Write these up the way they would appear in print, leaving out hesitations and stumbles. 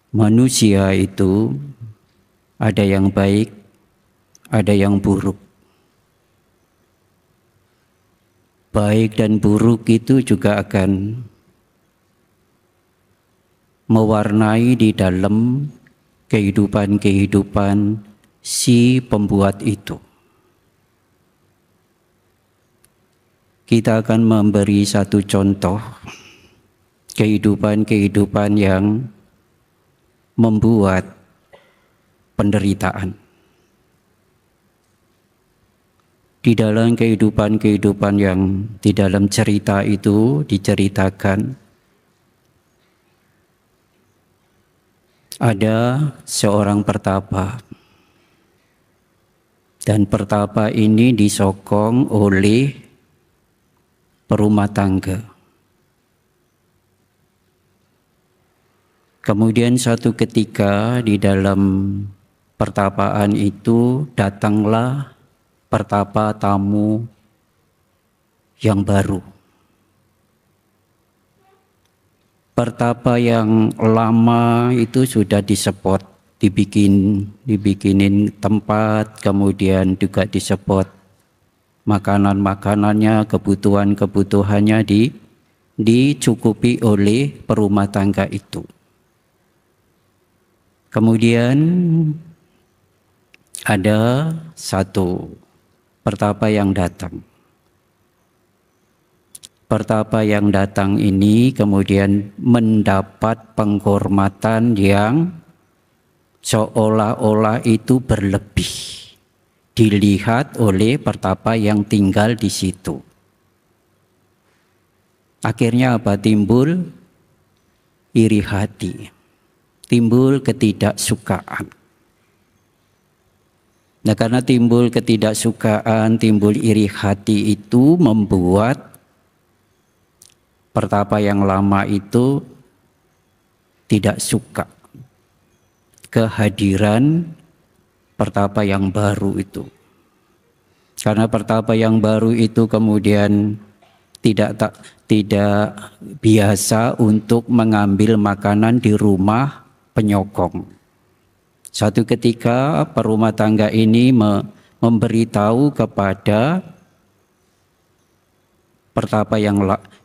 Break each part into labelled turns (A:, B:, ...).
A: Manusia itu ada yang baik, ada yang buruk. Baik dan buruk itu juga akan mewarnai di dalam kehidupan si pembuat itu. Kita akan memberi satu contoh kehidupan yang membuat penderitaan. Di dalam kehidupan yang di dalam cerita itu diceritakan ada seorang pertapa, dan pertapa ini disokong oleh perumah tangga. Kemudian suatu ketika di dalam pertapaan itu datanglah pertapa tamu yang baru. Pertapa yang lama itu sudah disepot, dibikinin tempat, kemudian juga disepot makanan-makanannya, kebutuhannya dicukupi oleh perumah tangga itu. Kemudian ada satu pertapa yang datang. Pertapa yang datang ini kemudian mendapat penghormatan yang seolah-olah itu berlebih dilihat oleh pertapa yang tinggal di situ. Akhirnya apa? Timbul iri hati, timbul ketidaksukaan. Nah, karena timbul ketidaksukaan, timbul iri hati itu membuat pertapa yang lama itu tidak suka kehadiran pertapa yang baru itu. Karena pertapa yang baru itu kemudian tidak biasa untuk mengambil makanan di rumah penyokong. Suatu ketika perumah tangga ini memberitahu kepada pertapa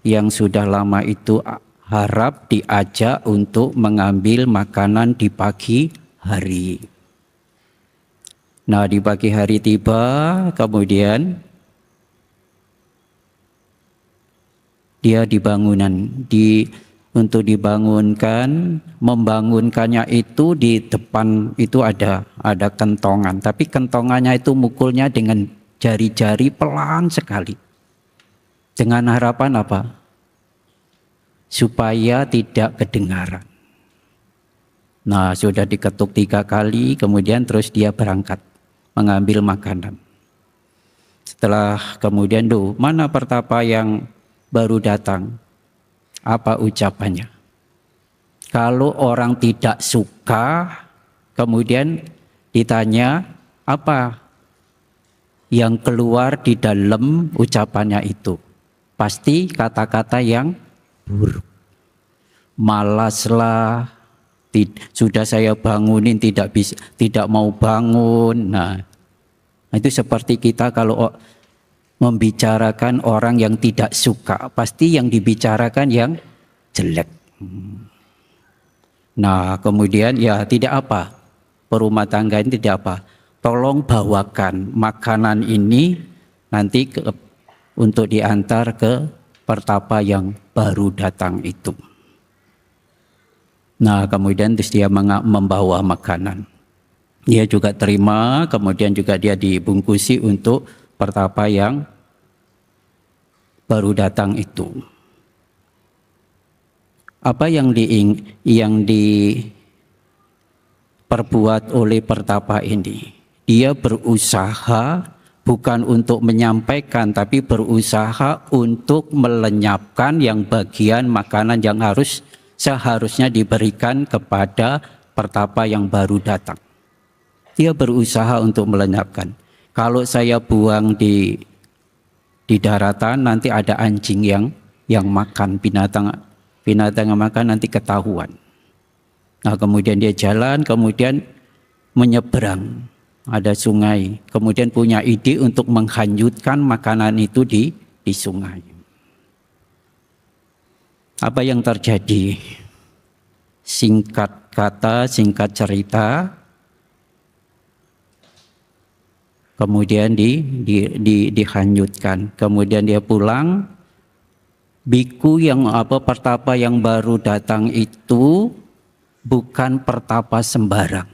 A: yang sudah lama itu harap diajak untuk mengambil makanan di pagi hari. Nah, di pagi hari tiba, kemudian dia untuk dibangunkan, membangunkannya itu di depan itu ada kentongan, tapi kentongannya itu mukulnya dengan jari-jari pelan sekali. Dengan harapan apa? Supaya tidak kedengaran. Nah, sudah diketuk 3 kali, kemudian terus dia berangkat mengambil makanan. Setelah kemudian, mana pertapa yang baru datang? Apa ucapannya? Kalau orang tidak suka, kemudian ditanya apa yang keluar di dalam ucapannya itu? Pasti kata-kata yang buruk. Malaslah, sudah saya bangunin tidak mau bangun. Nah, itu seperti kita kalau membicarakan orang yang tidak suka, pasti yang dibicarakan yang jelek. Nah, kemudian ya tidak apa, perumah tangga ini tidak apa, tolong bawakan makanan ini nanti untuk diantar ke pertapa yang baru datang itu. Nah, kemudian terus dia membawa makanan. Dia juga terima, kemudian juga dia dibungkusi untuk pertapa yang baru datang itu. Apa yang diperbuat oleh pertapa ini? Dia berusaha bukan untuk menyampaikan, tapi berusaha untuk melenyapkan yang bagian makanan yang seharusnya diberikan kepada pertapa yang baru datang. Dia berusaha untuk melenyapkan. Kalau saya buang di daratan, nanti ada anjing yang makan, binatang yang makan nanti ketahuan. Nah, kemudian dia jalan, kemudian menyeberang, ada sungai, kemudian punya ide untuk menghanyutkan makanan itu di sungai. Apa yang terjadi? Singkat kata, singkat cerita, kemudian dihanyutkan. Kemudian dia pulang. Biku yang pertapa yang baru datang itu bukan pertapa sembarang,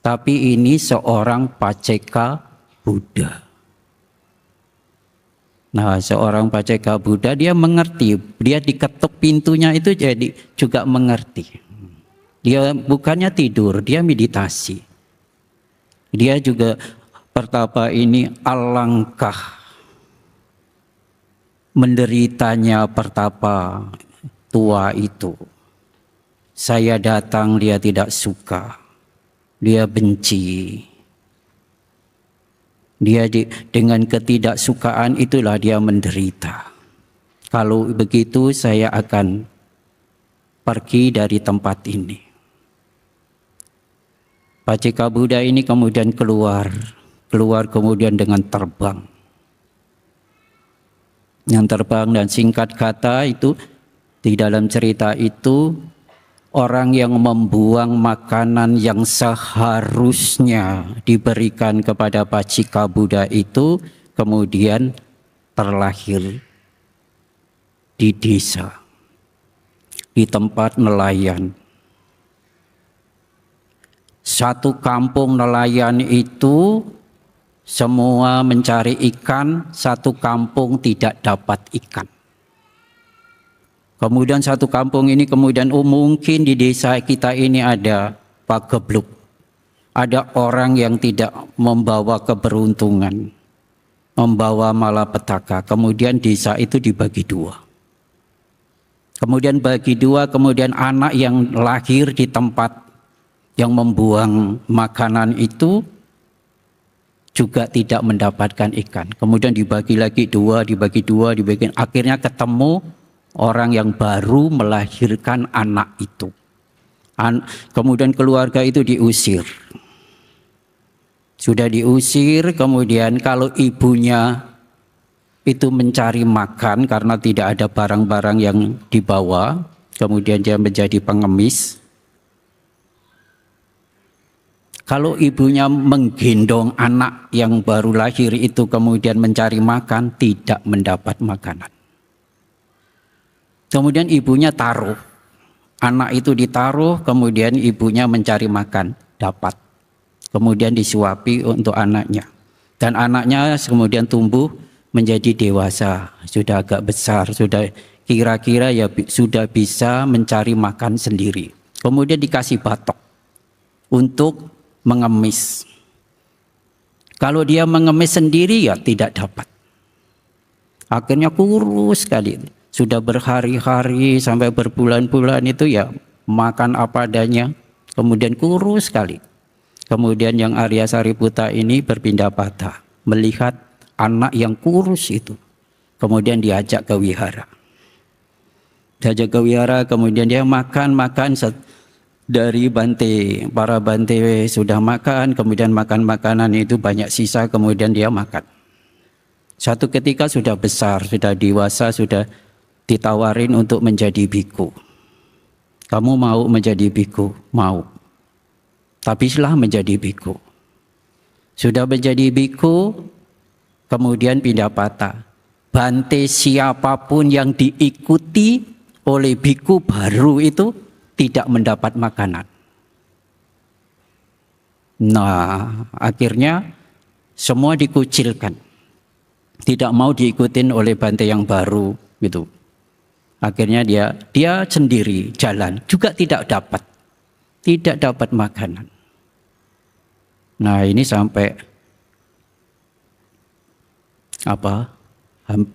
A: tapi ini seorang paceka Buddha. Nah, seorang paceka Buddha, dia mengerti, dia diketuk pintunya itu jadi juga mengerti. Dia bukannya tidur, dia meditasi. Dia juga pertapa ini alangkah menderitanya pertapa tua itu. Saya datang, dia tidak suka, dia benci. Dia dengan ketidaksukaan itulah dia menderita. Kalau begitu saya akan pergi dari tempat ini. Paceka Buddha ini kemudian keluar kemudian dengan terbang. Yang terbang, dan singkat kata itu di dalam cerita itu, orang yang membuang makanan yang seharusnya diberikan kepada paceka Buddha itu kemudian terlahir di desa, di tempat nelayan. Satu kampung nelayan itu semua mencari ikan, satu kampung tidak dapat ikan. Kemudian satu kampung ini kemudian mungkin di desa kita ini ada pagebluk. Ada orang yang tidak membawa keberuntungan, membawa malapetaka. Kemudian desa itu dibagi dua. Kemudian bagi dua, kemudian anak yang lahir di tempat yang membuang makanan itu juga tidak mendapatkan ikan. Kemudian dibagi lagi dua, akhirnya ketemu orang yang baru melahirkan anak itu. Kemudian keluarga itu diusir. Sudah diusir, kemudian kalau ibunya itu mencari makan karena tidak ada barang-barang yang dibawa, kemudian dia menjadi pengemis. Kalau ibunya menggendong anak yang baru lahir itu kemudian mencari makan, tidak mendapat makanan. Kemudian ibunya taruh, anak itu ditaruh, kemudian ibunya mencari makan, dapat. Kemudian disuapi untuk anaknya. Dan anaknya kemudian tumbuh menjadi dewasa, sudah agak besar, sudah kira-kira ya sudah bisa mencari makan sendiri. Kemudian dikasih batok untuk mengemis. Kalau dia mengemis sendiri ya tidak dapat. Akhirnya kurus sekali. Sudah berhari-hari sampai berbulan-bulan itu ya makan apa adanya. Kemudian kurus sekali. Kemudian yang Arya Sariputa ini berpindah patah melihat anak yang kurus itu. Kemudian diajak ke wihara. Diajak ke wihara, kemudian dia makan dari bante. Para bante sudah makan, kemudian makan makanan itu banyak sisa, kemudian dia makan. Satu ketika sudah besar, sudah dewasa, sudah ditawarin untuk menjadi biku. Kamu mau menjadi biku? Mau. Tapi setelah menjadi biku. Sudah menjadi biku, kemudian pindah patah. Bante siapapun yang diikuti oleh biku baru itu tidak mendapat makanan. Nah, akhirnya semua dikucilkan. Tidak mau diikutin oleh bante yang baru gitu. Akhirnya dia sendiri jalan, juga tidak dapat makanan. Nah, ini sampai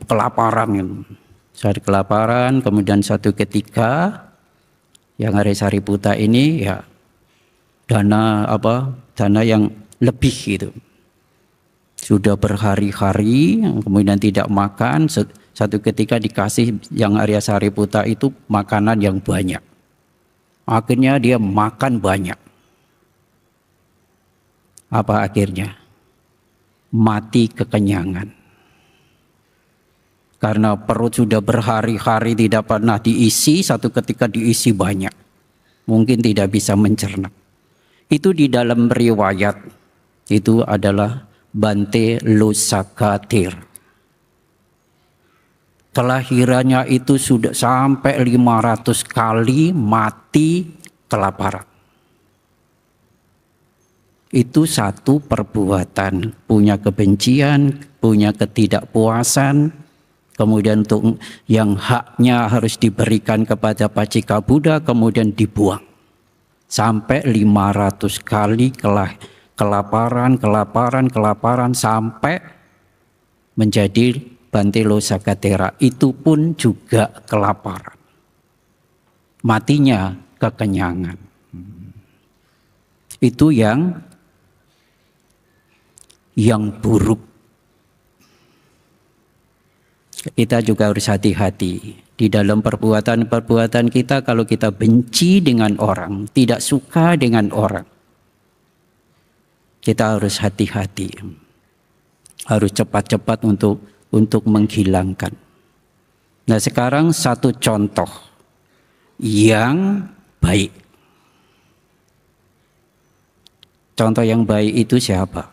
A: kelaparan. Saat kelaparan, kemudian satu ketika yang Arya Sariputa ini ya dana yang lebih gitu. Sudah berhari-hari kemudian tidak makan, satu ketika dikasih yang Arya Sariputa itu makanan yang banyak. Akhirnya dia makan banyak. Apa akhirnya? Mati kekenyangan. Karena perut sudah berhari-hari tidak pernah diisi, satu ketika diisi banyak. Mungkin tidak bisa mencerna. Itu di dalam riwayat, itu adalah Bante Losakatir. Kelahirannya itu sudah sampai 500 kali mati kelaparan. Itu satu perbuatan, punya kebencian, punya ketidakpuasan, kemudian untuk yang haknya harus diberikan kepada Pacika Buddha, kemudian dibuang. Sampai 500 kali kelaparan, sampai menjadi Bante Losakatera. Itu pun juga kelaparan. Matinya kekenyangan. Itu yang buruk. Kita juga harus hati-hati di dalam perbuatan-perbuatan kita. Kalau kita benci dengan orang, tidak suka dengan orang, kita harus hati-hati, harus cepat-cepat untuk menghilangkan. Nah, sekarang satu contoh yang baik. Contoh yang baik itu siapa?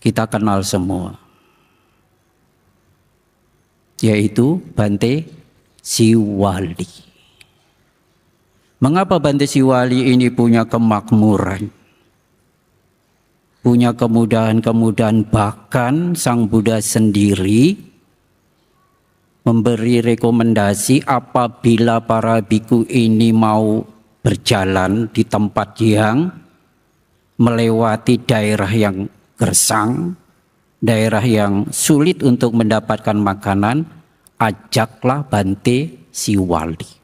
A: Kita kenal semua, yaitu Bante Siwali. Mengapa Bante Siwali ini punya kemakmuran, punya kemudahan-kemudahan, bahkan Sang Buddha sendiri memberi rekomendasi apabila para biku ini mau berjalan di tempat yang melewati daerah yang gersang, daerah yang sulit untuk mendapatkan makanan, ajaklah Bante Siwali.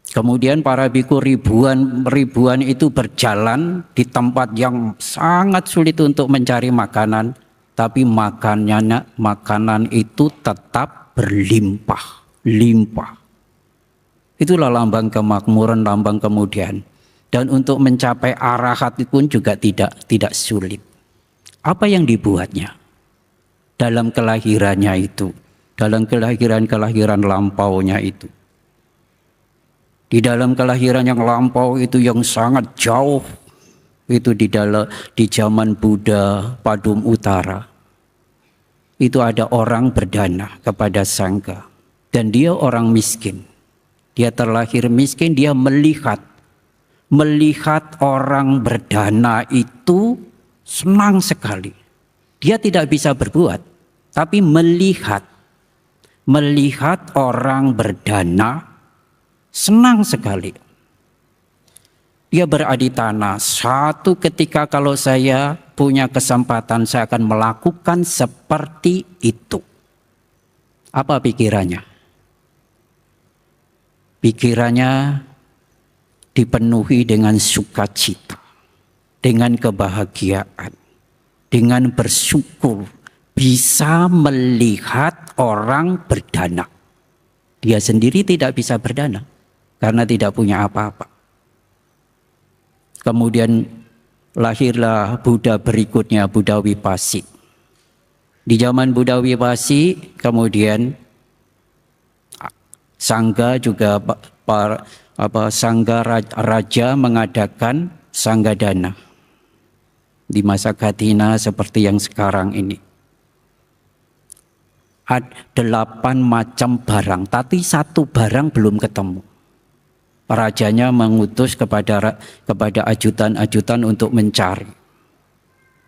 A: Kemudian para biku ribuan itu berjalan di tempat yang sangat sulit untuk mencari makanan, tapi makanan itu tetap berlimpah. Itulah lambang kemakmuran, lambang kemudian. Dan untuk mencapai arahat pun juga tidak sulit. Apa yang dibuatnya dalam kelahirannya itu, dalam kelahiran lampaunya itu, di dalam kelahiran yang lampau itu yang sangat jauh, itu di zaman Buddha Padum Utara, itu ada orang berdana kepada sangga, dan dia orang miskin, dia terlahir miskin, dia melihat orang berdana itu senang sekali. Dia tidak bisa berbuat, tapi melihat orang berdana senang sekali. Dia beraditana, satu ketika kalau saya punya kesempatan, saya akan melakukan seperti itu. Apa pikirannya? Pikirannya dipenuhi dengan sukacita, dengan kebahagiaan, dengan bersyukur bisa melihat orang berdana. Dia sendiri tidak bisa berdana karena tidak punya apa-apa. Kemudian lahirlah Buddha berikutnya, Buddha Wipassi. Di zaman Buddha Wipassi kemudian sangga juga sangga raja mengadakan sanggadana di masa Katina seperti yang sekarang ini. Ada 8 macam barang, tapi satu barang belum ketemu. Rajanya mengutus kepada ajutan-ajutan untuk mencari.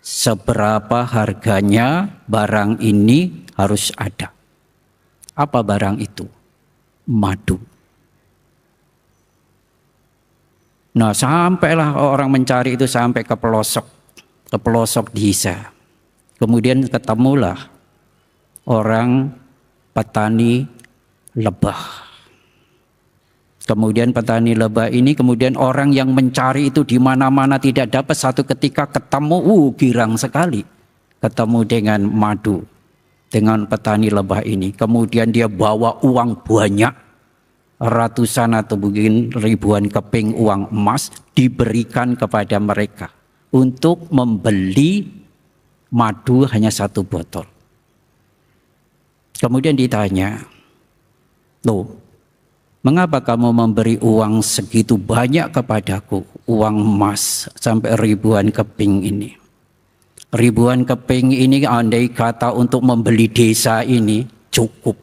A: Seberapa harganya barang ini harus ada. Apa barang itu? Madu. Nah, sampailah orang mencari itu sampai ke pelosok desa. Kemudian ketemulah orang petani lebah. Kemudian petani lebah ini, kemudian orang yang mencari itu di mana-mana tidak dapat, satu ketika ketemu, girang sekali. Ketemu dengan madu, dengan petani lebah ini. Kemudian dia bawa uang banyak, ratusan atau mungkin ribuan keping uang emas diberikan kepada mereka untuk membeli madu hanya 1 botol. Kemudian ditanya, loh, mengapa kamu memberi uang segitu banyak kepadaku, uang emas sampai ribuan keping ini? Ribuan keping ini andai kata untuk membeli desa ini cukup.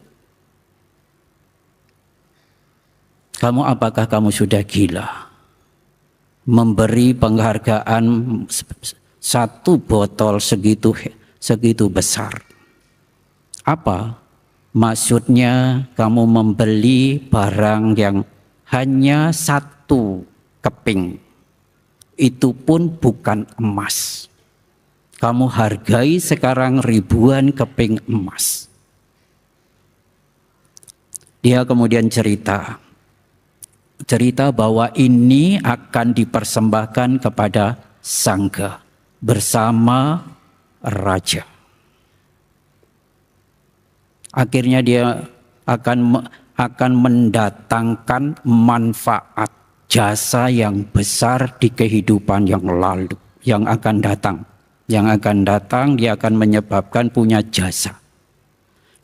A: Apakah kamu sudah gila? Memberi penghargaan 1 botol segitu besar. Apa? Maksudnya kamu membeli barang yang hanya 1 keping. Itu pun bukan emas. Kamu hargai sekarang ribuan keping emas. Dia kemudian cerita bahwa ini akan dipersembahkan kepada sangga bersama raja. Akhirnya dia akan mendatangkan manfaat jasa yang besar di kehidupan yang lalu, yang akan datang. Yang akan datang, dia akan menyebabkan punya jasa.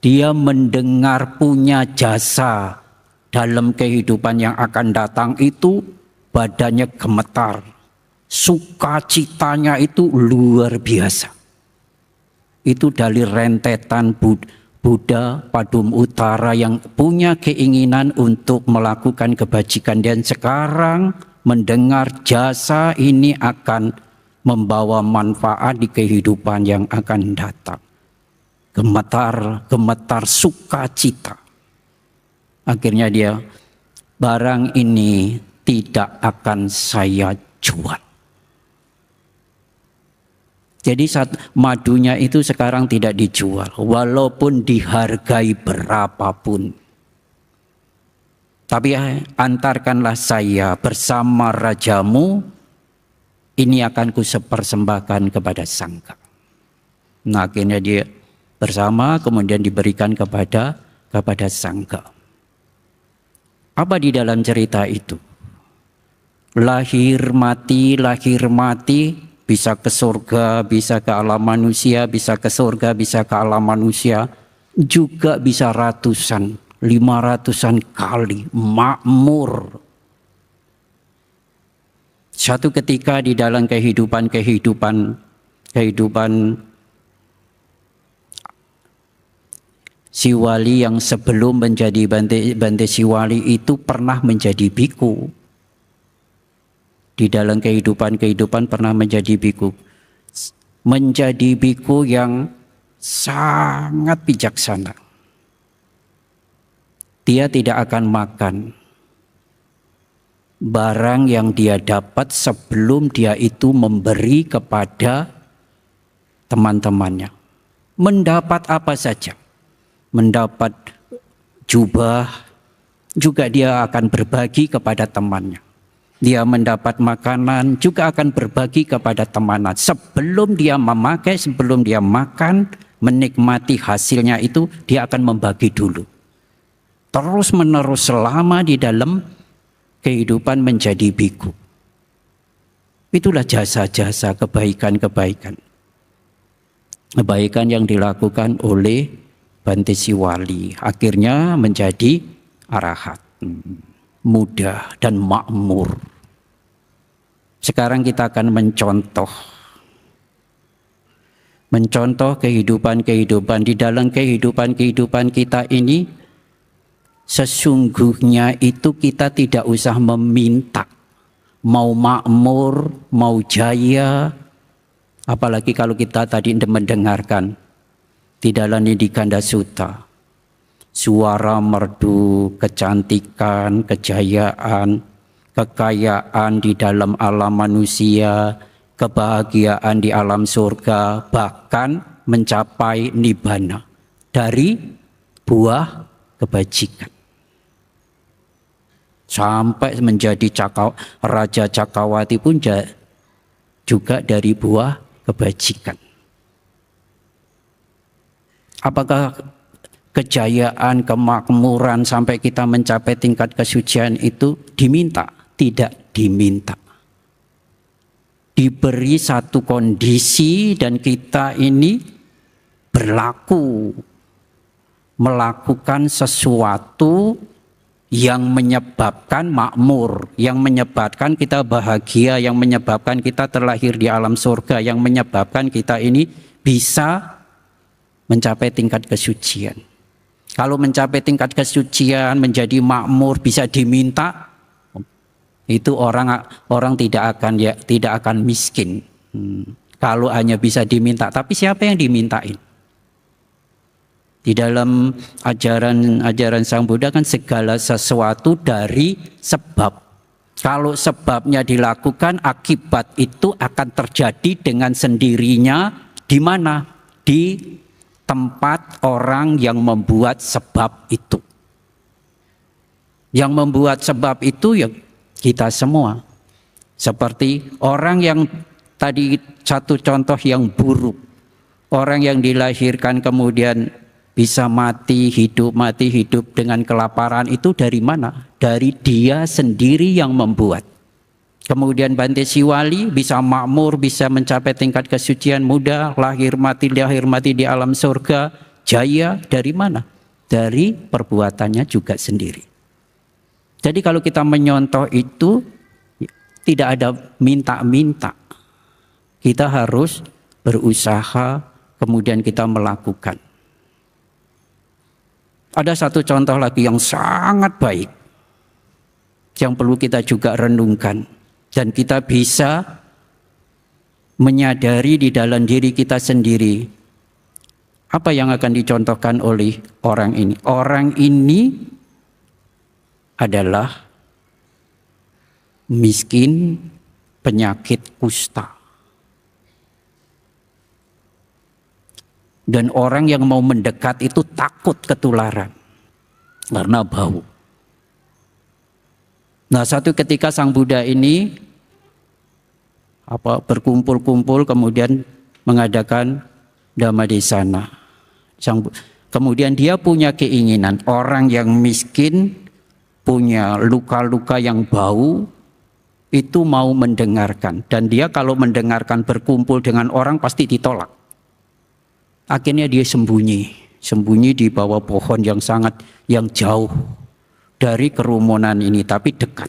A: Dia mendengar punya jasa dalam kehidupan yang akan datang itu badannya gemetar. Sukacitanya itu luar biasa. Itu dari rentetan Buddha Padum Utara yang punya keinginan untuk melakukan kebajikan dan sekarang mendengar jasa ini akan membawa manfaat di kehidupan yang akan datang. Gemetar sukacita. Akhirnya dia, barang ini tidak akan saya jual. Jadi madunya itu sekarang tidak dijual, walaupun dihargai berapapun. Tapi antarkanlah saya bersama rajamu, ini akan kupersembahkan kepada sangga. Nah, akhirnya dia bersama kemudian diberikan kepada sangga. Apa di dalam cerita itu? Lahir mati, bisa ke surga, bisa ke alam manusia, bisa ke surga, bisa ke alam manusia, juga bisa 500-an kali makmur. Satu ketika di dalam kehidupan si wali yang sebelum menjadi Bante Siwali itu pernah menjadi biku. Di dalam kehidupan pernah menjadi biku. Menjadi biku yang sangat bijaksana. Dia tidak akan makan barang yang dia dapat sebelum dia itu memberi kepada teman-temannya. Mendapat apa saja. Mendapat jubah, juga dia akan berbagi kepada temannya. Dia mendapat makanan juga akan berbagi kepada temannya. Sebelum dia memakai, sebelum dia makan, menikmati hasilnya itu dia akan membagi dulu. Terus menerus selama di dalam kehidupan menjadi biku. Itulah jasa-jasa kebaikan-kebaikan. Kebaikan yang dilakukan oleh Bante Siwali. Akhirnya menjadi arahat. Mudah dan makmur. Sekarang kita akan mencontoh kehidupan di dalam kehidupan kita ini. Sesungguhnya itu kita tidak usah meminta mau makmur, mau jaya, apalagi kalau kita tadi mendengarkan di dalam Nidikanda Sutta. Suara merdu, kecantikan, kejayaan, kekayaan di dalam alam manusia, kebahagiaan di alam surga, bahkan mencapai nibbana dari buah kebajikan. Sampai menjadi Raja Cakrawati pun juga dari buah kebajikan. Apakah kejayaan, kemakmuran sampai kita mencapai tingkat kesucian itu diminta, tidak diminta. Diberi satu kondisi dan kita ini berlaku melakukan sesuatu yang menyebabkan makmur, yang menyebabkan kita bahagia, yang menyebabkan kita terlahir di alam surga, yang menyebabkan kita ini bisa mencapai tingkat kesucian. Kalau mencapai tingkat kesucian, menjadi makmur, bisa diminta, itu orang tidak akan miskin. Kalau hanya bisa diminta, tapi siapa yang dimintain? Di dalam ajaran Sang Buddha kan segala sesuatu dari sebab. Kalau sebabnya dilakukan, akibat itu akan terjadi dengan sendirinya. Di mana? Di tempat orang yang membuat sebab itu. Yang membuat sebab itu ya kita semua. Seperti orang yang tadi satu contoh yang buruk. Orang yang dilahirkan kemudian bisa mati hidup dengan kelaparan itu dari mana? Dari dia sendiri yang membuat. Kemudian Bante Siwali bisa makmur, bisa mencapai tingkat kesucian muda, lahir mati di alam surga, jaya dari mana? Dari perbuatannya juga sendiri. Jadi kalau kita menyontoh itu tidak ada minta-minta. Kita harus berusaha, kemudian kita melakukan. Ada satu contoh lagi yang sangat baik, yang perlu kita juga renungkan. Dan kita bisa menyadari di dalam diri kita sendiri. Apa yang akan dicontohkan oleh orang ini? Orang ini adalah miskin, penyakit kusta. Dan orang yang mau mendekat itu takut ketularan karena bau. Nah, satu ketika Sang Buddha ini berkumpul-kumpul kemudian mengadakan Dhammadesana. Kemudian dia punya keinginan, orang yang miskin punya luka-luka yang bau itu mau mendengarkan, dan dia kalau mendengarkan berkumpul dengan orang pasti ditolak. Akhirnya dia sembunyi di bawah pohon yang jauh dari kerumunan ini, tapi dekat.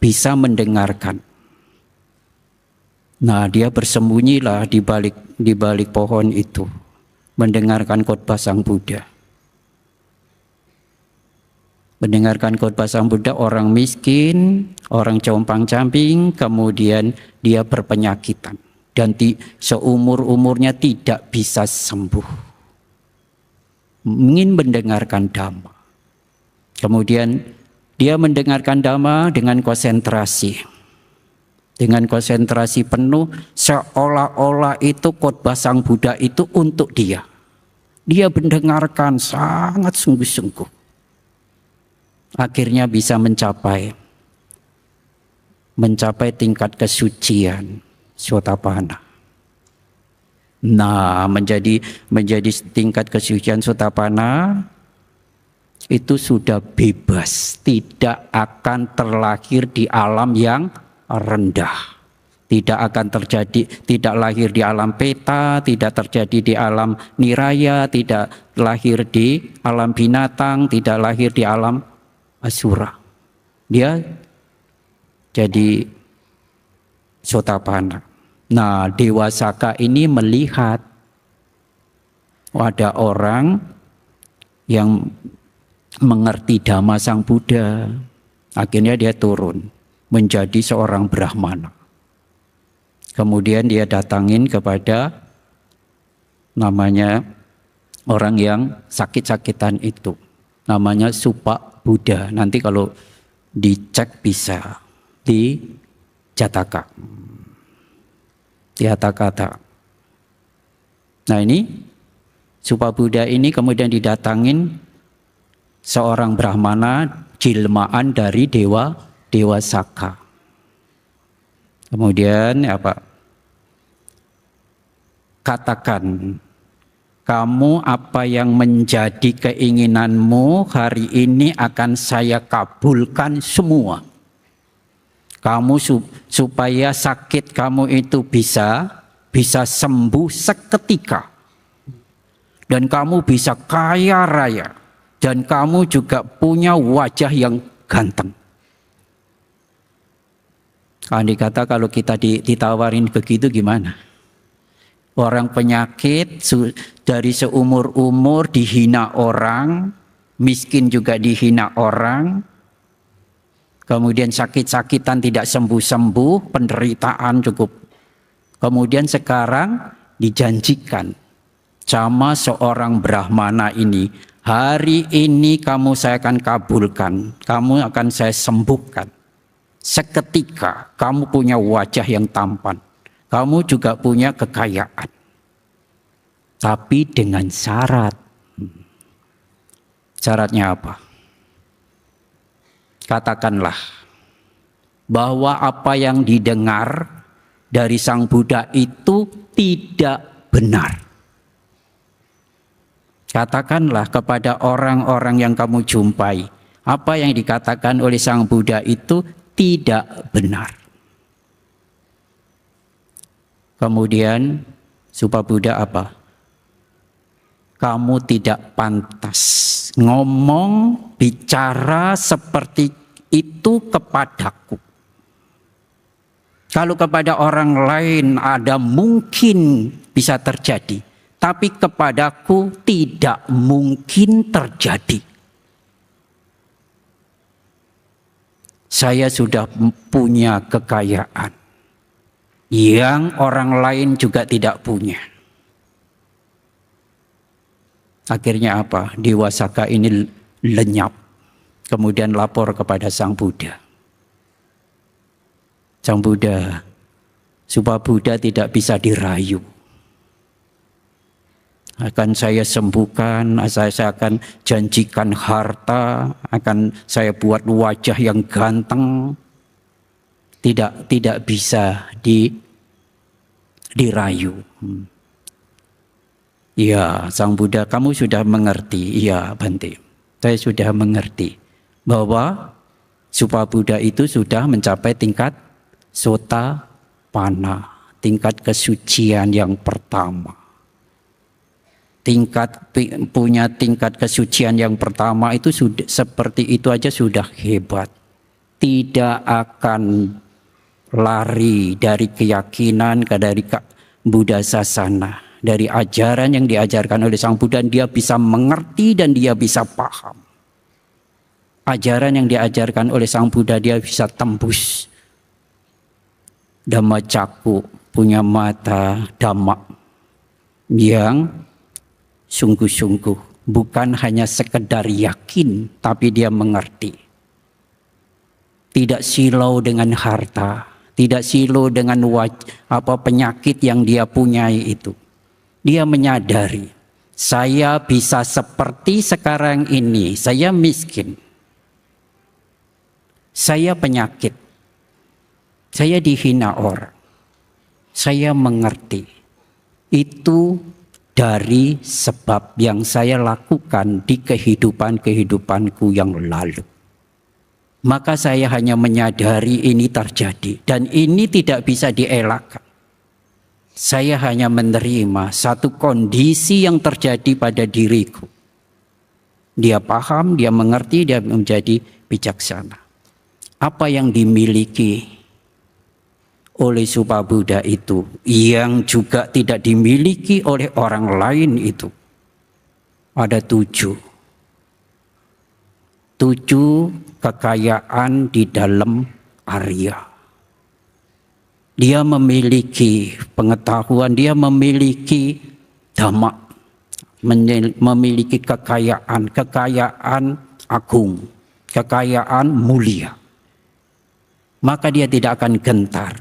A: Bisa mendengarkan. Nah, dia bersembunyilah di balik pohon itu, mendengarkan khotbah Sang Buddha. Mendengarkan khotbah Sang Buddha, orang miskin, orang compang-camping, kemudian dia berpenyakitan dan seumur-umurnya tidak bisa sembuh. Ingin mendengarkan Dhamma. Kemudian dia mendengarkan Dhamma dengan konsentrasi. Dengan konsentrasi penuh, seolah-olah itu khotbah Sang Buddha itu untuk dia. Dia mendengarkan sangat sungguh-sungguh. Akhirnya bisa mencapai tingkat kesucian Sotapanna. Nah, menjadi tingkat kesucian Sotapanna itu sudah bebas, tidak akan terlahir di alam yang rendah, tidak akan terjadi, tidak lahir di alam peta, tidak terjadi di alam niraya, tidak lahir di alam binatang, tidak lahir di alam asura. Dia jadi Sotapanna. Nah, Dewa Saka ini melihat ada orang yang mengerti Dhamma Sang Buddha, akhirnya dia turun menjadi seorang Brahmana. Kemudian dia datangin kepada namanya orang yang sakit-sakitan itu. Namanya Supak Buddha. Nanti kalau dicek bisa di Jataka. Di kata-kata. Nah, ini Supak Buddha ini kemudian didatangin seorang Brahmana jelmaan dari Dewa Saka. Kemudian kamu apa yang menjadi keinginanmu hari ini akan saya kabulkan semua. Kamu supaya sakit kamu itu bisa sembuh seketika. Dan kamu bisa kaya raya. Dan kamu juga punya wajah yang ganteng. Andai kata kalau kita ditawarin begitu gimana? Orang penyakit dari seumur-umur dihina orang, miskin juga dihina orang, kemudian sakit-sakitan tidak sembuh-sembuh, penderitaan cukup. Kemudian sekarang dijanjikan sama seorang Brahmana ini, hari ini saya akan kabulkan, kamu akan saya sembuhkan. Seketika kamu punya wajah yang tampan, kamu juga punya kekayaan. Tapi dengan syarat. Syaratnya apa? Katakanlah bahwa apa yang didengar dari Sang Buddha itu tidak benar. Katakanlah kepada orang-orang yang kamu jumpai, apa yang dikatakan oleh Sang Buddha itu tidak benar. Kemudian Supabuddha apa? Kamu tidak pantas ngomong, bicara seperti itu kepadaku. Kalau kepada orang lain ada mungkin bisa terjadi, tapi kepadaku tidak mungkin terjadi. Saya sudah punya kekayaan yang orang lain juga tidak punya. Akhirnya apa? Diwasaka ini lenyap. Kemudian lapor kepada Sang Buddha. Sang Buddha, Supabuddha tidak bisa dirayu. Akan saya sembuhkan, saya akan janjikan harta, akan saya buat wajah yang ganteng. Tidak bisa dirayu. Ya, Sang Buddha, kamu sudah mengerti. Iya, Bante. Saya sudah mengerti bahwa Supabuddha itu sudah mencapai tingkat Sotapanna, tingkat kesucian yang pertama. Punya tingkat kesucian yang pertama itu sudah seperti itu aja sudah hebat. Tidak akan lari dari keyakinan dari Buddha Sasana, dari ajaran yang diajarkan oleh Sang Buddha. Dia bisa mengerti dan dia bisa paham. Ajaran yang diajarkan oleh Sang Buddha dia bisa tembus. Dhammacakku, punya mata Dhamma yang sungguh-sungguh, bukan hanya sekedar yakin, tapi dia mengerti. Tidak silau dengan harta, tidak silau dengan penyakit yang dia punyai itu. Dia menyadari, saya bisa seperti sekarang ini, saya miskin, saya penyakit, saya dihina orang, saya mengerti. Itu dari sebab yang saya lakukan di kehidupanku yang lalu. Maka saya hanya menyadari ini terjadi dan ini tidak bisa dielakkan. Saya hanya menerima satu kondisi yang terjadi pada diriku. Dia paham, dia mengerti, dia menjadi bijaksana. Apa yang dimiliki oleh Supabuddha itu yang juga tidak dimiliki oleh orang lain itu ada 7 kekayaan di dalam Arya. Dia memiliki pengetahuan, dia memiliki Dhamma, memiliki kekayaan agung, kekayaan mulia. Maka dia tidak akan gentar.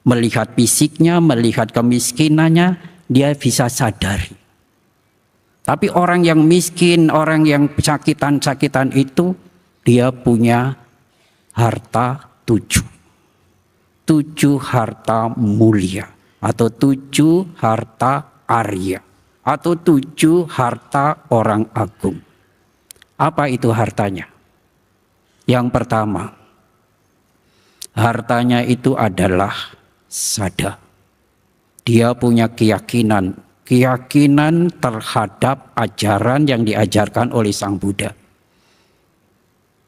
A: Melihat fisiknya, melihat kemiskinannya, dia bisa sadari. Tapi orang yang miskin, orang yang sakitan-sakitan itu, dia punya harta 7. 7 harta mulia atau 7 harta Arya. atau 7 harta orang agung. Apa itu hartanya? Yang pertama, hartanya itu adalah sada. Dia punya keyakinan terhadap ajaran yang diajarkan oleh Sang Buddha.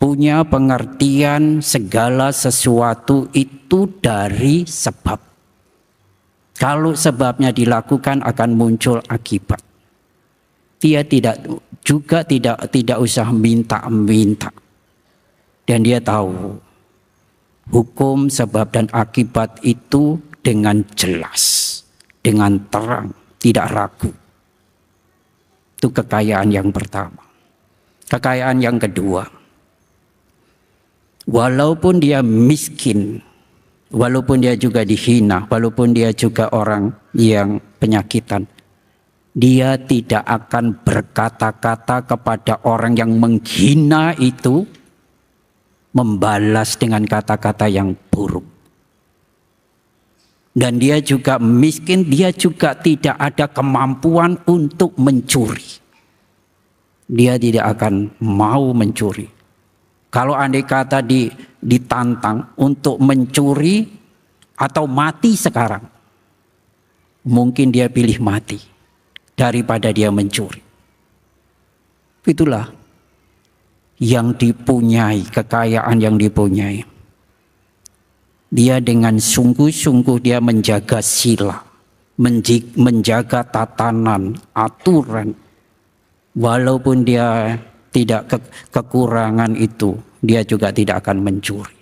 A: Punya pengertian segala sesuatu itu dari sebab. Kalau sebabnya dilakukan akan muncul akibat. Dia tidak usah minta-minta. Dan dia tahu hukum sebab dan akibat itu dengan jelas, dengan terang, tidak ragu. Itu kekayaan yang pertama. Kekayaan yang kedua, walaupun dia miskin, walaupun dia juga dihina, walaupun dia juga orang yang penyakitan, dia tidak akan berkata-kata kepada orang yang menghina itu, membalas dengan kata-kata yang buruk. Dan dia juga miskin, dia juga tidak ada kemampuan untuk mencuri. Dia tidak akan mau mencuri. Kalau andai kata ditantang untuk mencuri atau mati sekarang, mungkin dia pilih mati daripada dia mencuri. Itulah yang dipunyai, kekayaan yang dipunyai. Dia dengan sungguh-sungguh dia menjaga sila, menjaga tatanan, aturan. Walaupun dia tidak kekurangan itu, dia juga tidak akan mencuri.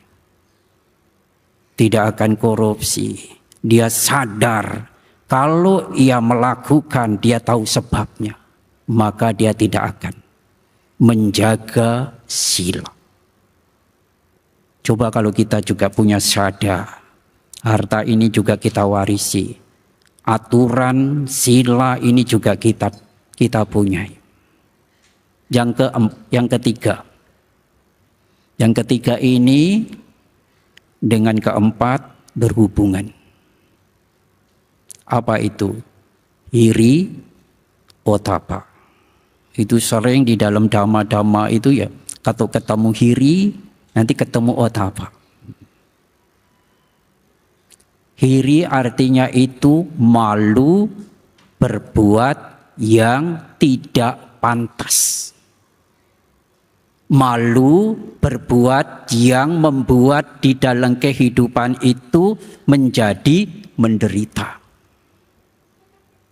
A: Tidak akan korupsi. Dia sadar kalau ia melakukan, dia tahu sebabnya, maka dia tidak akan menjaga sila. Coba kalau kita juga punya sada, harta ini juga kita warisi, aturan sila ini juga kita punyai. Yang ketiga ini dengan keempat berhubungan. Apa itu? Hiri, otapa. Itu sering di dalam dhamma-dhamma itu ya, kalau ketemu hiri, nanti ketemu otapa. Hiri artinya itu malu berbuat yang tidak pantas. Malu berbuat yang membuat di dalam kehidupan itu menjadi menderita.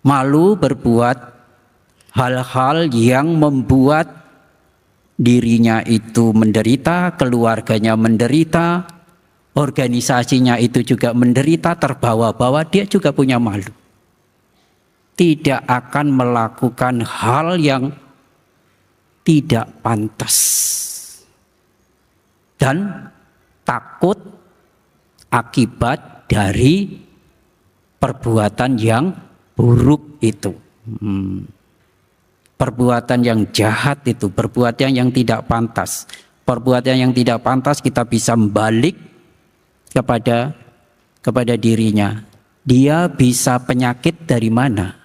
A: Malu berbuat hal-hal yang membuat dirinya itu menderita, keluarganya menderita, organisasinya itu juga menderita, terbawa-bawa, dia juga punya malu. Tidak akan melakukan hal yang tidak pantas. Dan takut akibat dari perbuatan yang buruk itu. Perbuatan yang jahat itu, perbuatan yang tidak pantas. Perbuatan yang tidak pantas kita bisa balik kepada dirinya. Dia bisa penyakit dari mana?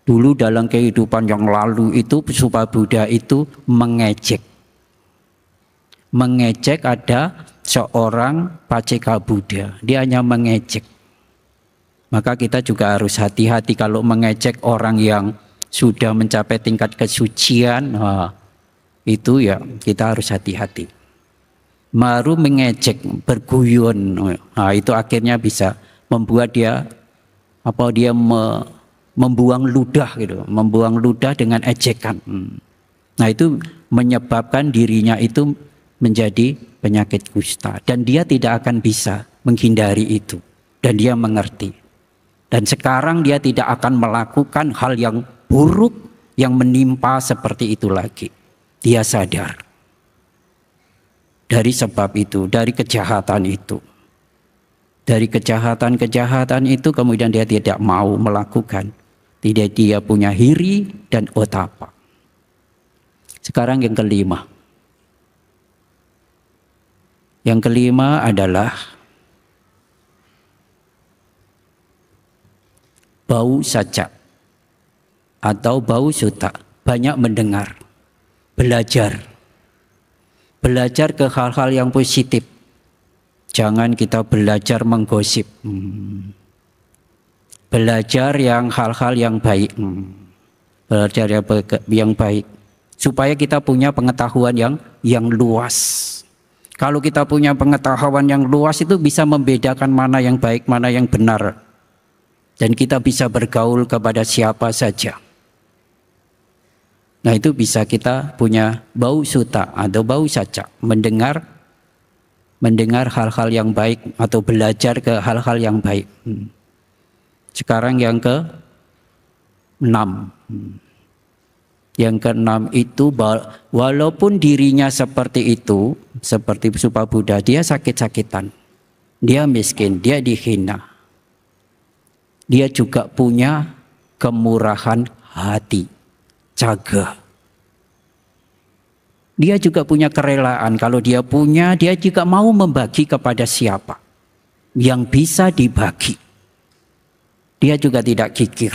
A: Dulu dalam kehidupan yang lalu itu Supa Buddha itu mengejek. Mengejek ada seorang Paceka Buddha, dia hanya mengejek. Maka kita juga harus hati-hati kalau mengejek orang yang sudah mencapai tingkat kesucian, itu ya kita harus hati-hati. Baru mengejek, berguyon, itu akhirnya bisa membuat dia membuang ludah gitu, membuang ludah dengan ejekan. Nah itu menyebabkan dirinya itu menjadi penyakit kusta dan dia tidak akan bisa menghindari itu dan dia mengerti. Dan sekarang dia tidak akan melakukan hal yang buruk yang menimpa seperti itu lagi. Dia sadar. Dari sebab itu, dari kejahatan itu. Dari kejahatan itu kemudian dia tidak mau melakukan. Tidak, dia punya hiri dan otapa. Sekarang yang kelima. Yang kelima adalah bau saja. atau bau suta, banyak mendengar, belajar ke hal-hal yang positif. Jangan kita belajar menggosip, belajar hal-hal yang baik, belajar yang baik, supaya kita punya pengetahuan yang luas. Kalau kita punya pengetahuan yang luas itu bisa membedakan mana yang baik, mana yang benar. Dan kita bisa bergaul kepada siapa saja. Nah itu bisa kita punya bau suta atau bau saca, mendengar hal-hal yang baik atau belajar ke hal-hal yang baik. Sekarang yang ke-6. Yang ke-6 itu walaupun dirinya seperti itu, seperti Supa Buddha, dia sakit-sakitan, dia miskin, dia dihina. Dia juga punya kemurahan hati, jaga. Dia juga punya kerelaan, kalau dia punya, dia juga mau membagi kepada siapa yang bisa dibagi. Dia juga tidak kikir.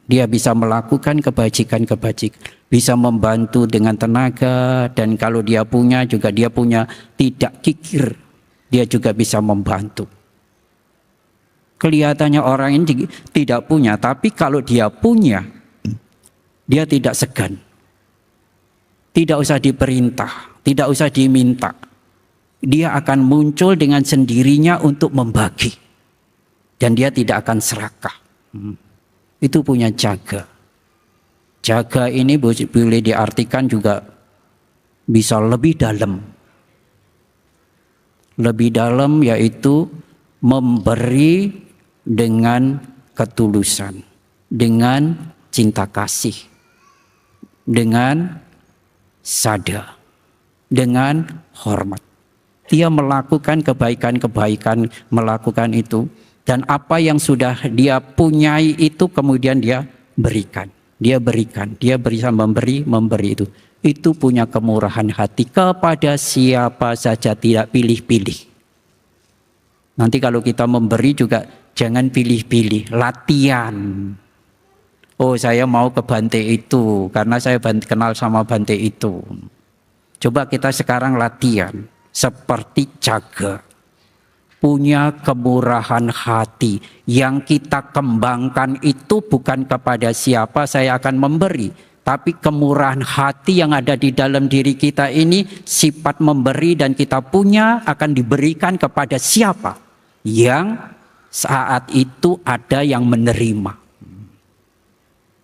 A: Dia bisa melakukan kebajikan-kebajikan, bisa membantu dengan tenaga, dan kalau dia punya juga dia punya tidak kikir, dia juga bisa membantu. Kelihatannya orang ini tidak punya, tapi kalau dia punya, dia tidak segan. Tidak usah diperintah, tidak usah diminta. Dia akan muncul dengan sendirinya untuk membagi. Dan dia tidak akan serakah. Itu punya jaga. Jaga ini boleh diartikan juga bisa lebih dalam. Lebih dalam yaitu memberi dengan ketulusan, dengan cinta kasih, dengan sada, dengan hormat. Dia melakukan kebaikan-kebaikan, melakukan itu. Dan apa yang sudah dia punyai itu kemudian dia berikan. Dia berikan, dia bisa memberi itu. Itu punya kemurahan hati kepada siapa saja, tidak pilih-pilih. Nanti kalau kita memberi juga jangan pilih-pilih, latihan. Oh saya mau ke Bante itu, karena saya kenal sama Bante itu. Coba kita sekarang latihan, seperti jaga. Punya kemurahan hati yang kita kembangkan itu bukan kepada siapa saya akan memberi, tapi kemurahan hati yang ada di dalam diri kita ini, sifat memberi dan kita punya akan diberikan kepada siapa yang saat itu ada yang menerima.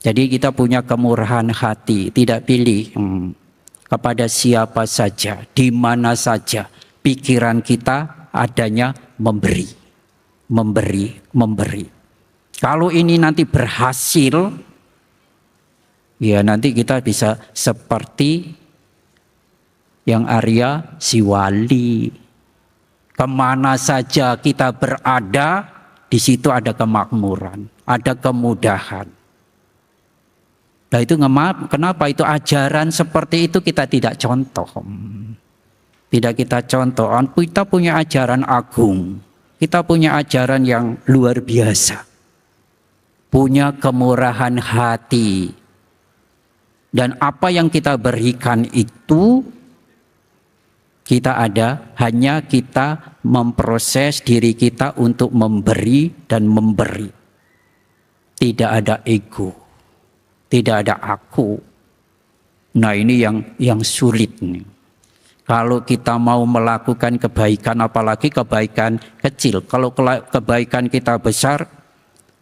A: Jadi kita punya kemurahan hati, tidak pilih kepada siapa saja, di mana saja. Pikiran kita adanya memberi. Kalau ini nanti berhasil, ya nanti kita bisa seperti yang Arya Siwali. Kemana saja kita berada, di situ ada kemakmuran, ada kemudahan. Nah itu kenapa itu ajaran seperti itu kita tidak contoh. Tidak kita contoh, kita punya ajaran agung, kita punya ajaran yang luar biasa, punya kemurahan hati, dan apa yang kita berikan itu kita hanya kita memproses diri kita untuk memberi dan memberi. Tidak ada ego, tidak ada aku. Nah ini yang sulit nih. Kalau kita mau melakukan kebaikan, apalagi kebaikan kecil. Kalau kebaikan kita besar,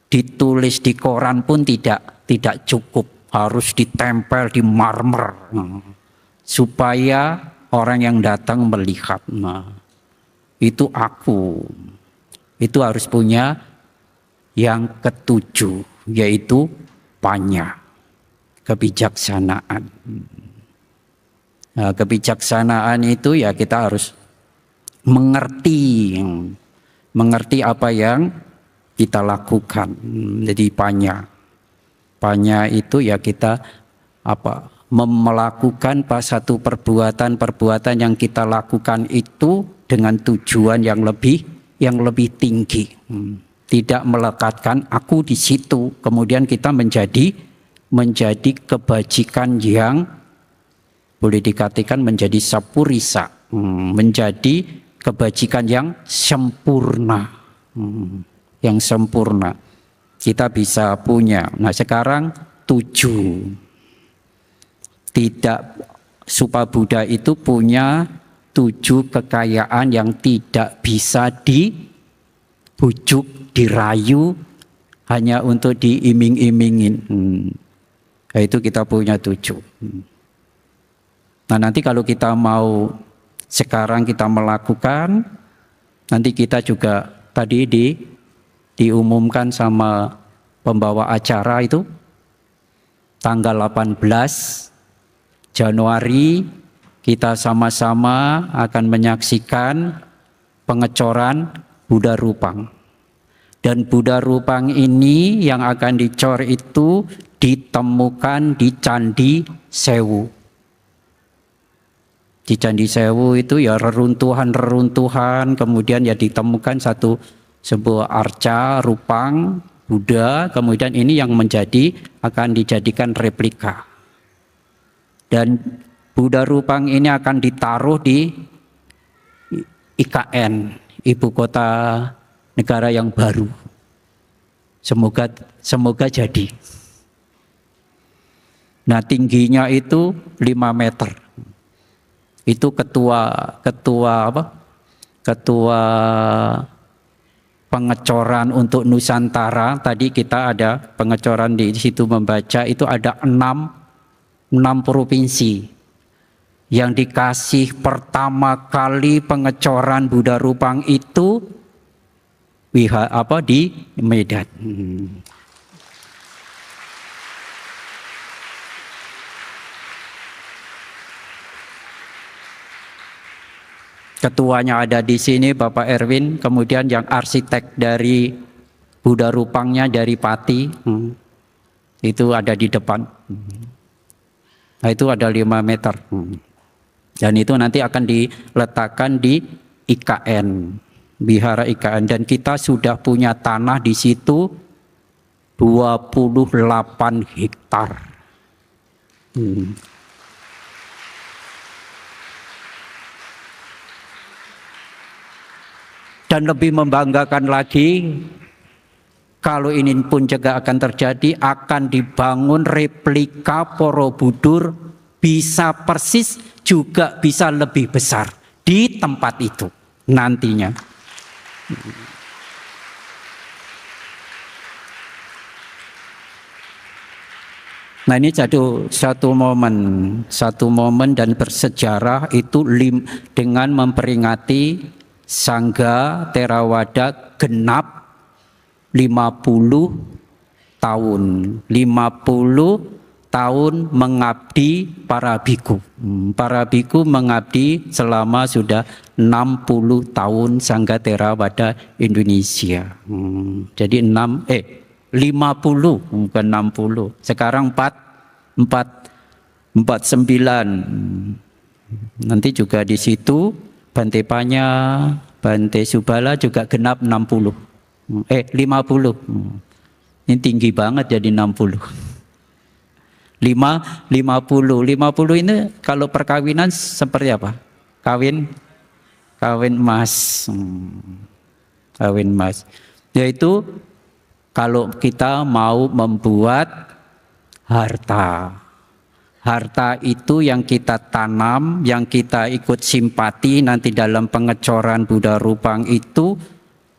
A: ditulis di koran pun tidak cukup. Harus ditempel di marmer. Supaya orang yang datang melihat. Nah, itu aku. Itu harus punya yang ke-7, yaitu panya, kebijaksanaan. Nah, kebijaksanaan itu ya kita harus mengerti apa yang kita lakukan. Jadi panya itu ya kita melakukan satu perbuatan yang kita lakukan itu dengan tujuan yang lebih tinggi. Tidak melekatkan aku di situ, kemudian kita menjadi menjadi kebajikan yang boleh dikatakan menjadi sapurisa, menjadi kebajikan yang sempurna, yang sempurna. Kita bisa punya. Nah sekarang 7. Tidak, Supa Buddha itu punya 7 kekayaan yang tidak bisa dibujuk, dirayu, hanya untuk diiming-imingin. Nah, itu kita punya 7. Nah nanti kalau kita mau sekarang kita melakukan, nanti kita juga tadi diumumkan sama pembawa acara itu tanggal 18 Januari kita sama-sama akan menyaksikan pengecoran Buddha Rupang. Dan Buddha Rupang ini yang akan dicor itu ditemukan di Candi Sewu. Di Candi Sewu itu ya reruntuhan, kemudian ya ditemukan sebuah arca Rupang Buddha, kemudian ini yang akan dijadikan replika. Dan Buddha Rupang ini akan ditaruh di IKN, ibu kota negara yang baru. Semoga jadi. Nah, tingginya itu 5 meter. Itu ketua pengecoran untuk Nusantara. Tadi kita ada pengecoran di situ membaca itu ada 6 provinsi yang dikasih pertama kali pengecoran Buddha Rupang itu di Medan. Ketuanya ada di sini Bapak Erwin, kemudian yang arsitek dari Buddha Rupangnya dari Pati, itu ada di depan. Nah itu ada 5 meter. Dan itu nanti akan diletakkan di IKN, Wihara IKN. Dan kita sudah punya tanah di situ 28 hektar. Dan lebih membanggakan lagi, kalau ini pun juga akan terjadi, akan dibangun replika Borobudur, bisa persis juga bisa lebih besar di tempat itu nantinya. Nah ini satu momen dan bersejarah itu dengan memperingati Sangga Theravada genap 50 tahun. 50 tahun mengabdi para biku. Para biku mengabdi selama sudah 60 tahun Sangga Theravada Indonesia. Jadi 50 bukan 60. Sekarang 49. Nanti juga di situ Bante Panya, Bante Subala juga genap 50. 50. Ini tinggi banget jadi 60. 50 ini kalau perkawinan seperti apa? Kawin emas. Kawin emas. Yaitu kalau kita mau membuat harta. Harta itu yang kita tanam, yang kita ikut simpati nanti dalam pengecoran Buddha Rupang itu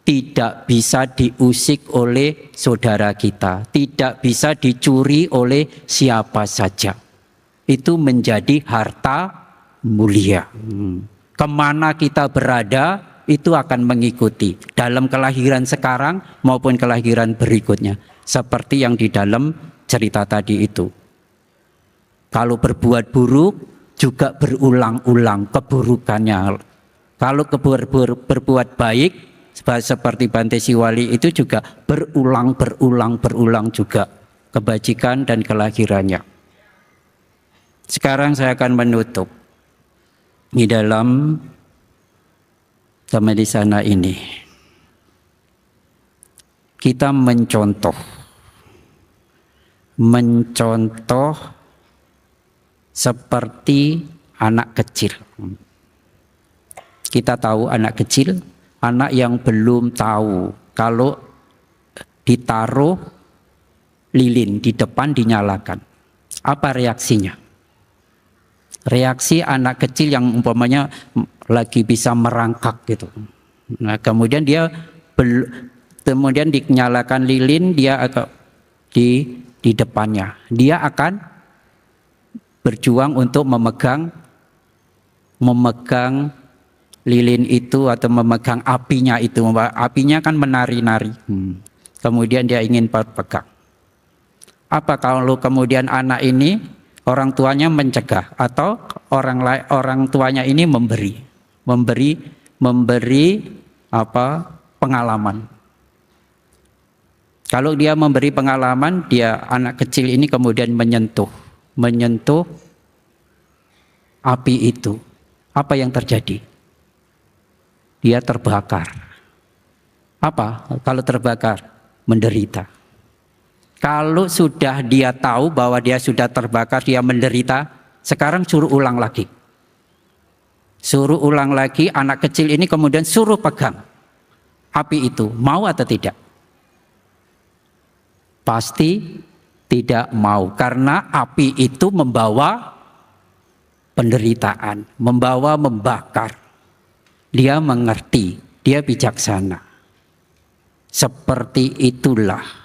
A: tidak bisa diusik oleh saudara kita, tidak bisa dicuri oleh siapa saja. Itu menjadi harta mulia. Kemana kita berada itu akan mengikuti dalam kelahiran sekarang maupun kelahiran berikutnya. Seperti yang di dalam cerita tadi itu. Kalau berbuat buruk juga berulang-ulang keburukannya. Kalau berbuat baik seperti Bante Siwali itu juga berulang juga kebajikan dan kelahirannya. Sekarang saya akan menutup di dalam sama di sana ini. Kita mencontoh mencontoh seperti anak kecil. Kita tahu anak kecil, anak yang belum tahu kalau ditaruh lilin di depan dinyalakan. Apa reaksinya? Reaksi anak kecil yang umpamanya lagi bisa merangkak gitu. Nah, kemudian kemudian dinyalakan lilin, dia akan di depannya. Dia akan berjuang untuk memegang lilin itu atau memegang apinya itu. Apinya kan menari-nari. Kemudian dia ingin pegang. Apa kalau kemudian anak ini orang tuanya mencegah atau orang tuanya ini memberi pengalaman. Kalau dia memberi pengalaman, dia anak kecil ini kemudian menyentuh api itu. Apa yang terjadi? Dia terbakar. Apa kalau terbakar? Menderita. Kalau sudah dia tahu bahwa dia sudah terbakar, dia menderita, sekarang suruh ulang lagi. Suruh ulang lagi, anak kecil ini kemudian suruh pegang api itu. Mau atau tidak? Pasti tidak mau, karena api itu membawa penderitaan, membawa membakar. Dia mengerti, dia bijaksana. Seperti itulah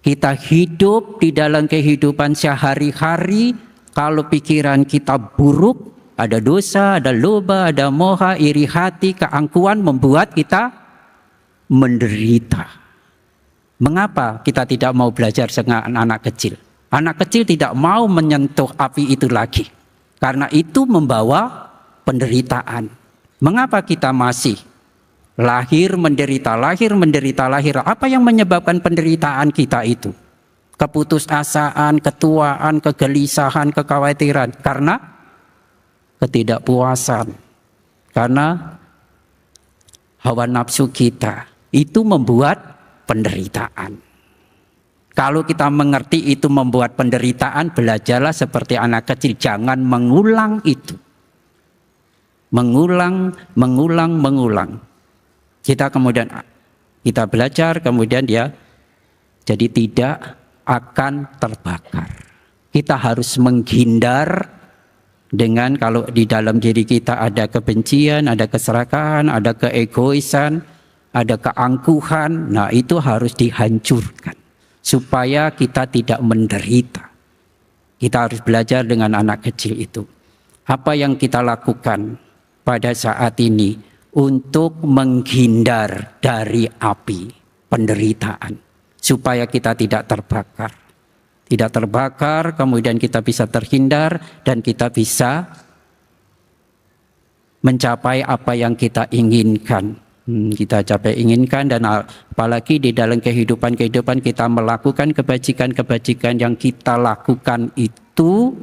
A: kita hidup di dalam kehidupan sehari-hari. Kalau pikiran kita buruk, ada dosa, ada loba, ada moha, iri hati, keangkuhan, membuat kita menderita. Mengapa kita tidak mau belajar dengan anak kecil? Anak kecil tidak mau menyentuh api itu lagi, karena itu membawa penderitaan. Mengapa kita masih lahir menderita? Apa yang menyebabkan penderitaan kita itu? Keputusasaan, ketuaan, kegelisahan, kekhawatiran. Karena ketidakpuasan. Karena hawa nafsu kita. Itu membuat penderitaan. Kalau kita mengerti itu membuat penderitaan, belajarlah seperti anak kecil. Jangan mengulang itu. Mengulang. Kita belajar, kemudian dia jadi tidak akan terbakar. Kita harus menghindar dengan, kalau di dalam diri kita ada kebencian, ada keserakahan, ada keegoisan, ada keangkuhan, nah itu harus dihancurkan supaya kita tidak menderita. Kita harus belajar dengan anak kecil itu. Apa yang kita lakukan pada saat ini untuk menghindar dari api penderitaan supaya kita tidak terbakar. Tidak terbakar, kemudian kita bisa terhindar dan kita bisa mencapai apa yang kita inginkan. Kita capai inginkan, dan apalagi di dalam kehidupan kita melakukan kebajikan yang kita lakukan itu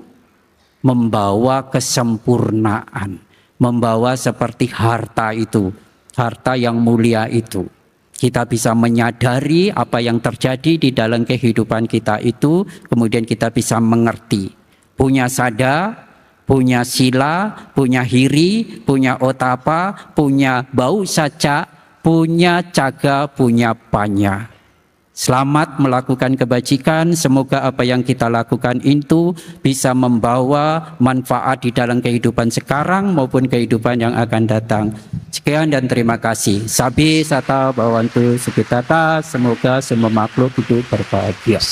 A: membawa kesempurnaan, membawa seperti harta itu, harta yang mulia itu. Kita bisa menyadari apa yang terjadi di dalam kehidupan kita itu, kemudian kita bisa mengerti, punya sada, punya sila, punya hiri, punya otapa, punya bau saca, punya caga, punya panya. Selamat melakukan kebajikan, semoga apa yang kita lakukan itu bisa membawa manfaat di dalam kehidupan sekarang maupun kehidupan yang akan datang. Sekian dan terima kasih. Sabi sata bawantu sukitata, semoga semua makhluk hidup berbahagia.